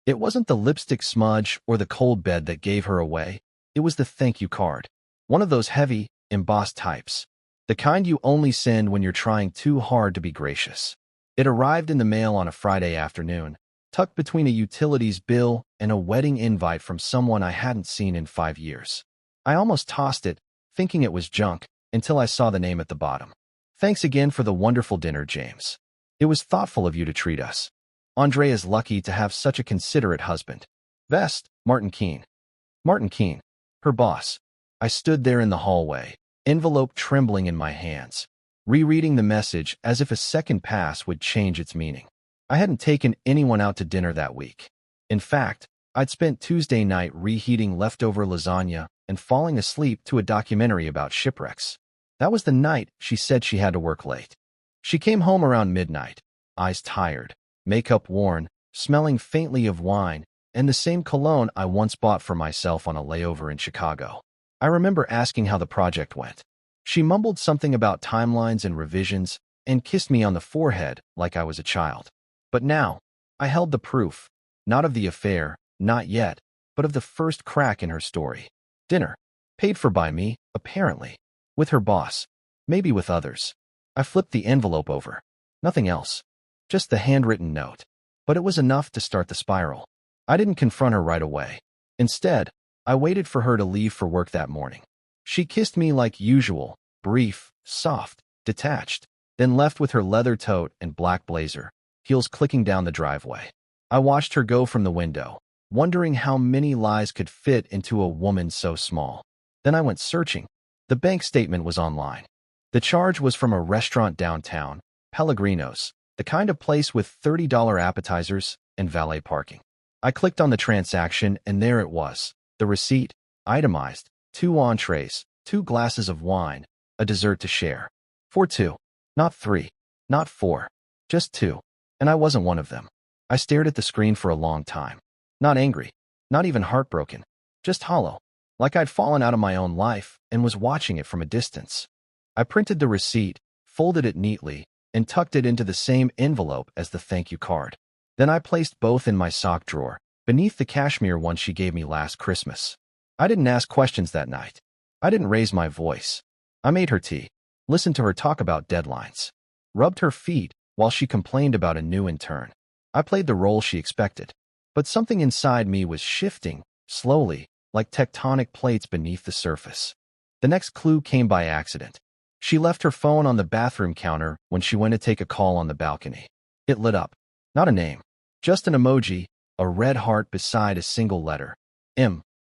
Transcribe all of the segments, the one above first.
It wasn't the lipstick smudge or the cold bed that gave her away. It was the thank you card. One of those heavy, embossed types. The kind you only send when you're trying too hard to be gracious. It arrived in the mail on a Friday afternoon, tucked between a utilities bill and a wedding invite from someone I hadn't seen in 5 years. I almost tossed it, thinking it was junk, until I saw the name at the bottom. Thanks again for the wonderful dinner, James. It was thoughtful of you to treat us. Andre is lucky to have such a considerate husband. Best, Martin Keene. Martin Keene, her boss. I stood there in the hallway, envelope trembling in my hands, rereading the message as if a second pass would change its meaning. I hadn't taken anyone out to dinner that week. In fact, I'd spent Tuesday night reheating leftover lasagna and falling asleep to a documentary about shipwrecks. That was the night she said she had to work late. She came home around midnight, eyes tired, makeup worn, smelling faintly of wine, and the same cologne I once bought for myself on a layover in Chicago. I remember asking how the project went. She mumbled something about timelines and revisions and kissed me on the forehead like I was a child. But now, I held the proof, not of the affair, not yet, but of the first crack in her story. Dinner. Paid for by me, apparently. With her boss. Maybe with others. I flipped the envelope over. Nothing else. Just the handwritten note. But it was enough to start the spiral. I didn't confront her right away. Instead, I waited for her to leave for work that morning. She kissed me like usual, brief, soft, detached, then left with her leather tote and black blazer, heels clicking down the driveway. I watched her go from the window, wondering how many lies could fit into a woman so small. Then I went searching. The bank statement was online. The charge was from a restaurant downtown, Pellegrino's, the kind of place with $30 appetizers and valet parking. I clicked on the transaction, and there it was. The receipt, itemized, 2 entrees, 2 glasses of wine, a dessert to share. For 2. Not 3. Not 4. Just 2. And I wasn't one of them. I stared at the screen for a long time. Not angry. Not even heartbroken. Just hollow. Like I'd fallen out of my own life and was watching it from a distance. I printed the receipt, folded it neatly, and tucked it into the same envelope as the thank you card. Then I placed both in my sock drawer, beneath the cashmere one she gave me last Christmas. I didn't ask questions that night. I didn't raise my voice. I made her tea, listened to her talk about deadlines, rubbed her feet while she complained about a new intern. I played the role she expected, but something inside me was shifting, slowly, like tectonic plates beneath the surface. The next clue came by accident. She left her phone on the bathroom counter when she went to take a call on the balcony. It lit up. Not a name, just an emoji, a red heart beside a single letter.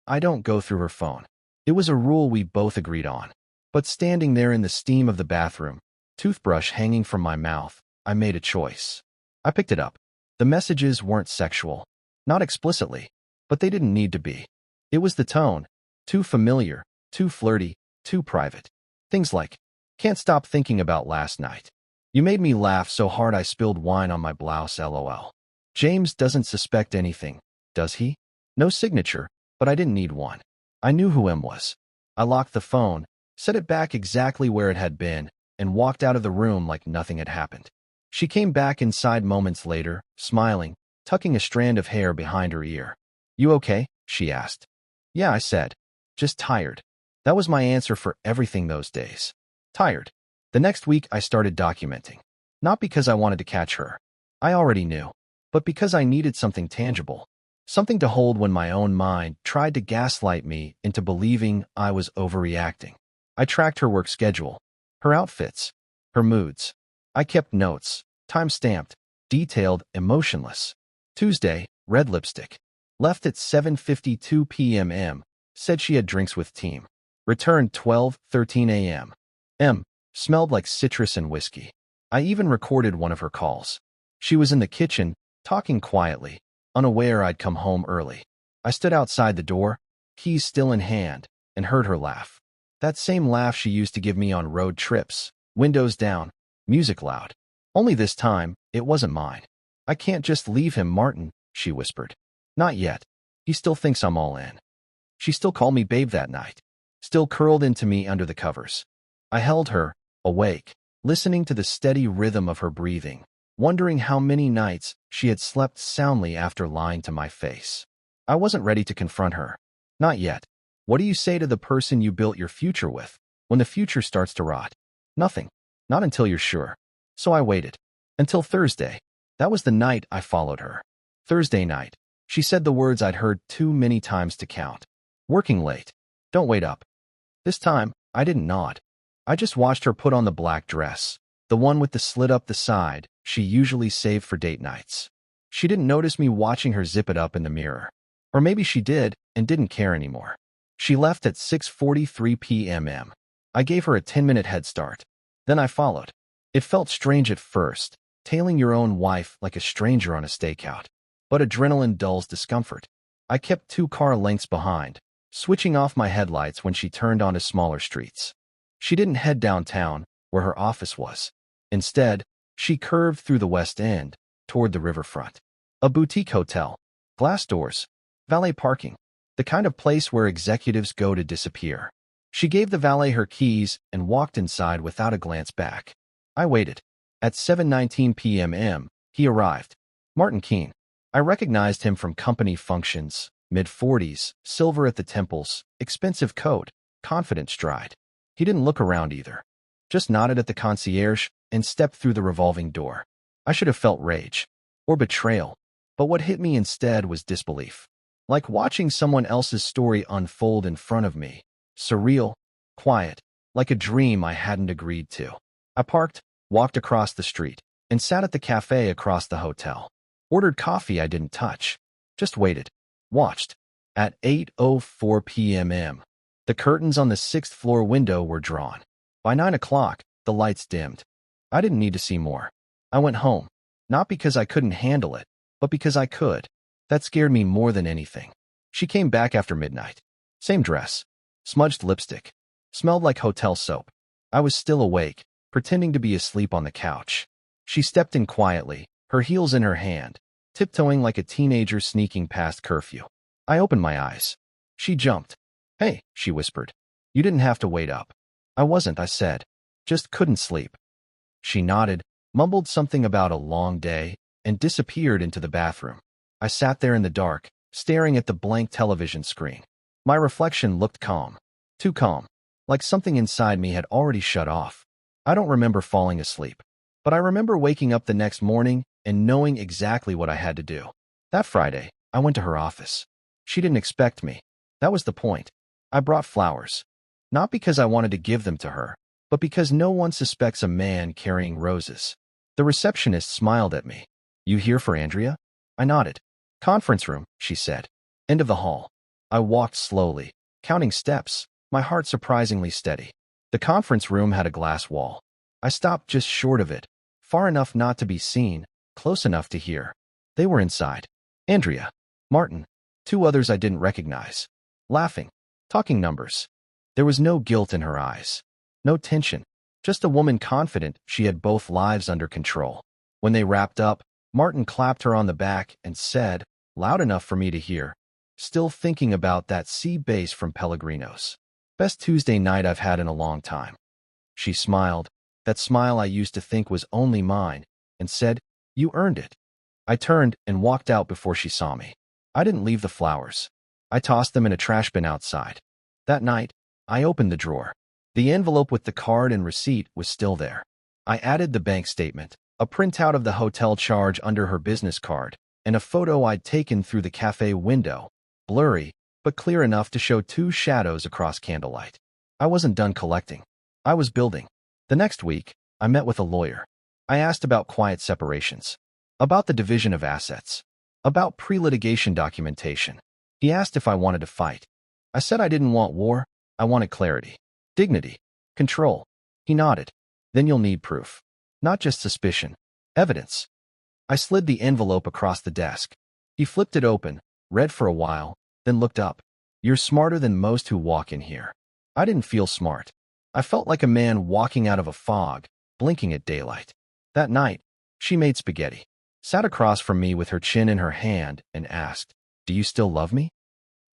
I don't go through her phone. It was a rule we both agreed on. But standing there in the steam of the bathroom, toothbrush hanging from my mouth, I made a choice. I picked it up. The messages weren't sexual. Not explicitly, but they didn't need to be. It was the tone. Too familiar, too flirty, too private. Things like, can't stop thinking about last night. You made me laugh so hard I spilled wine on my blouse, lol. James doesn't suspect anything, does he? No signature, but I didn't need one. I knew who M was. I locked the phone, set it back exactly where it had been, and walked out of the room like nothing had happened. She came back inside moments later, smiling, tucking a strand of hair behind her ear. You okay? She asked. Yeah, I said. Just tired. That was my answer for everything those days. Tired. The next week I started documenting. Not because I wanted to catch her. I already knew. But because I needed something tangible. Something to hold when my own mind tried to gaslight me into believing I was overreacting. I tracked her work schedule, her outfits, her moods. I kept notes, time-stamped, detailed, emotionless. Tuesday, red lipstick. Left at 7:52 p.m. Said she had drinks with team. Returned 12:13 a.m. Smelled like citrus and whiskey. I even recorded one of her calls. She was in the kitchen, talking quietly, unaware I'd come home early. I stood outside the door, keys still in hand, and heard her laugh. That same laugh she used to give me on road trips, windows down, music loud. Only this time, it wasn't mine. I can't just leave him, Martin, she whispered. Not yet. He still thinks I'm all in. She still called me babe that night, still curled into me under the covers. I held her, awake, listening to the steady rhythm of her breathing, wondering how many nights she had slept soundly after lying to my face. I wasn't ready to confront her. Not yet. What do you say to the person you built your future with when the future starts to rot? Nothing. Not until you're sure. So I waited. Until Thursday. That was the night I followed her. Thursday night. She said the words I'd heard too many times to count. Working late. Don't wait up. This time, I didn't nod. I just watched her put on the black dress, the one with the slit up the side she usually saved for date nights. She didn't notice me watching her zip it up in the mirror. Or maybe she did and didn't care anymore. She left at 6:43 p.m. I gave her a 10-minute head start. Then I followed. It felt strange at first, tailing your own wife like a stranger on a stakeout. But adrenaline dulls discomfort. I kept 2 car lengths behind, switching off my headlights when she turned onto smaller streets. She didn't head downtown, where her office was. Instead, she curved through the West End, toward the riverfront. A boutique hotel, glass doors, valet parking, the kind of place where executives go to disappear. She gave the valet her keys and walked inside without a glance back. I waited. At 7:19 p.m., he arrived. Martin Keene. I recognized him from company functions, mid-40s, silver at the temples, expensive coat, confident stride. He didn't look around either. Just nodded at the concierge and stepped through the revolving door. I should have felt rage. Or betrayal. But what hit me instead was disbelief. Like watching someone else's story unfold in front of me. Surreal, quiet, like a dream I hadn't agreed to. I parked, walked across the street, and sat at the cafe across the hotel. Ordered coffee I didn't touch. Just waited. Watched. At 8:04 p.m., the curtains on the 6th floor window were drawn. By 9 o'clock, the lights dimmed. I didn't need to see more. I went home. Not because I couldn't handle it, but because I could. That scared me more than anything. She came back after midnight. Same dress. Smudged lipstick. Smelled like hotel soap. I was still awake, pretending to be asleep on the couch. She stepped in quietly, her heels in her hand, tiptoeing like a teenager sneaking past curfew. I opened my eyes. She jumped. "Hey," she whispered. "You didn't have to wait up." "I wasn't," I said. "Just couldn't sleep." She nodded, mumbled something about a long day, and disappeared into the bathroom. I sat there in the dark, staring at the blank television screen. My reflection looked calm. Too calm. Like something inside me had already shut off. I don't remember falling asleep. But I remember waking up the next morning and knowing exactly what I had to do. That Friday, I went to her office. She didn't expect me. That was the point. I brought flowers. Not because I wanted to give them to her, but because no one suspects a man carrying roses. The receptionist smiled at me. "You here for Andrea?" I nodded. "Conference room," she said. End of the hall. I walked slowly, counting steps, my heart surprisingly steady. The conference room had a glass wall. I stopped just short of it, far enough not to be seen, close enough to hear. They were inside. Andrea, Martin, 2 others I didn't recognize. Laughing, talking numbers. There was no guilt in her eyes. No tension. Just a woman confident she had both lives under control. When they wrapped up, Martin clapped her on the back and said, loud enough for me to hear, "Still thinking about that sea base from Pellegrino's. Best Tuesday night I've had in a long time." She smiled, that smile I used to think was only mine, and said, "You earned it." I turned and walked out before she saw me. I didn't leave the flowers. I tossed them in a trash bin outside. That night, I opened the drawer. The envelope with the card and receipt was still there. I added the bank statement, a printout of the hotel charge under her business card, and a photo I'd taken through the cafe window, blurry, but clear enough to show 2 shadows across candlelight. I wasn't done collecting. I was building. The next week, I met with a lawyer. I asked about quiet separations, about the division of assets, about pre-litigation documentation. He asked if I wanted to fight. I said I didn't want war, I wanted clarity, dignity, control. He nodded. Then you'll need proof. Not just suspicion, evidence. I slid the envelope across the desk. He flipped it open, read for a while, then looked up. "You're smarter than most who walk in here." I didn't feel smart. I felt like a man walking out of a fog, blinking at daylight. That night, she made spaghetti, sat across from me with her chin in her hand, and asked, "Do you still love me?"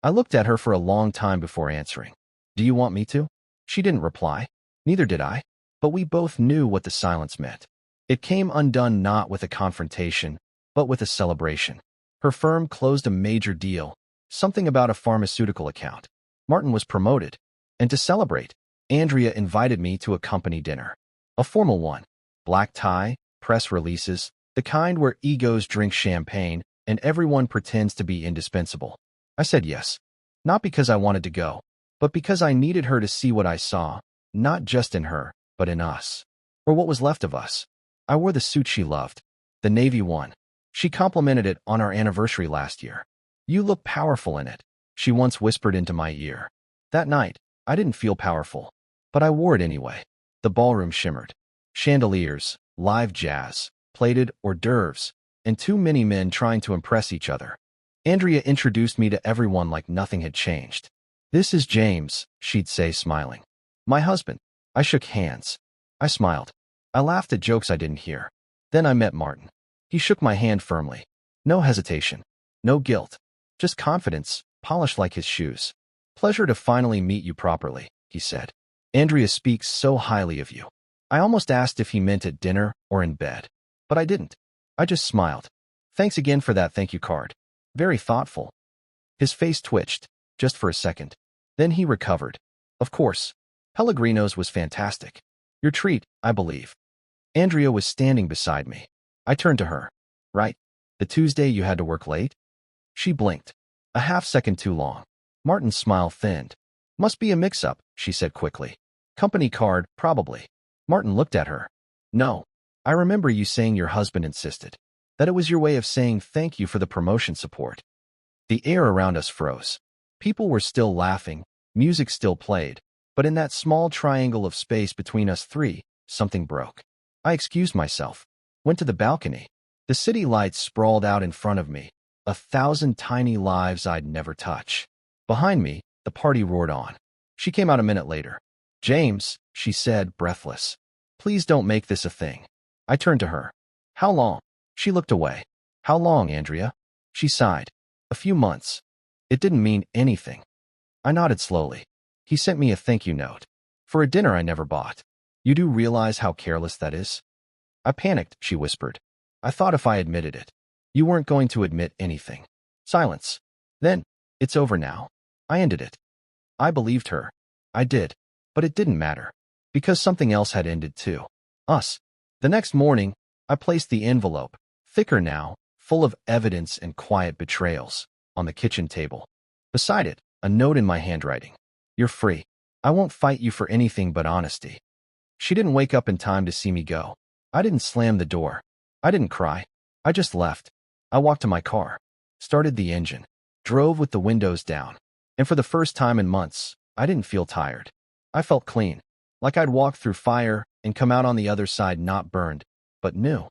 I looked at her for a long time before answering. "Do you want me to?" She didn't reply. Neither did I. But we both knew what the silence meant. It came undone not with a confrontation, but with a celebration. Her firm closed a major deal, something about a pharmaceutical account. Martin was promoted, and to celebrate, Andrea invited me to a company dinner. A formal one. Black tie, press releases, the kind where egos drink champagne and everyone pretends to be indispensable. I said yes, not because I wanted to go, but because I needed her to see what I saw, not just in her, but in us, or what was left of us. I wore the suit she loved, the navy one. She complimented it on our anniversary last year. "You look powerful in it," she once whispered into my ear. That night, I didn't feel powerful, but I wore it anyway. The ballroom shimmered. Chandeliers, live jazz, plated hors d'oeuvres, and too many men trying to impress each other. Andrea introduced me to everyone like nothing had changed. "This is James," she'd say, smiling. "My husband." I shook hands. I smiled. I laughed at jokes I didn't hear. Then I met Martin. He shook my hand firmly. No hesitation. No guilt. Just confidence, polished like his shoes. "Pleasure to finally meet you properly," he said. "Andrea speaks so highly of you." I almost asked if he meant at dinner or in bed, but I didn't. I just smiled. "Thanks again for that thank you card. Very thoughtful." His face twitched, just for a second. Then he recovered. "Of course. Pellegrino's was fantastic. Your treat, I believe." Andrea was standing beside me. I turned to her. "Right? The Tuesday you had to work late?" She blinked. A half second too long. Martin's smile thinned. "Must be a mix-up," she said quickly. "Company card, probably." Martin looked at her. "No. I remember you saying your husband insisted. That it was your way of saying thank you for the promotion support." The air around us froze. People were still laughing, music still played, but in that small triangle of space between us three, something broke. I excused myself, went to the balcony. The city lights sprawled out in front of me, 1,000 tiny lives I'd never touch. Behind me, the party roared on. She came out a minute later. "James," she said, breathless, "please don't make this a thing." I turned to her. "How long?" She looked away. "How long, Andrea?" She sighed. "A few months." It didn't mean anything. I nodded slowly. "He sent me a thank you note. For a dinner I never bought. You do realize how careless that is?" I panicked, she whispered. "I thought if I admitted it, you weren't going to admit anything." Silence. Then, "It's over now." I ended it. I believed her. I did. But it didn't matter. Because something else had ended too. Us. The next morning, I placed the envelope, thicker now, full of evidence and quiet betrayals, on the kitchen table. Beside it, a note in my handwriting. "You're free. I won't fight you for anything but honesty." She didn't wake up in time to see me go. I didn't slam the door. I didn't cry. I just left. I walked to my car, started the engine, drove with the windows down. And for the first time in months, I didn't feel tired. I felt clean, like I'd walked through fire and come out on the other side not burned, but new.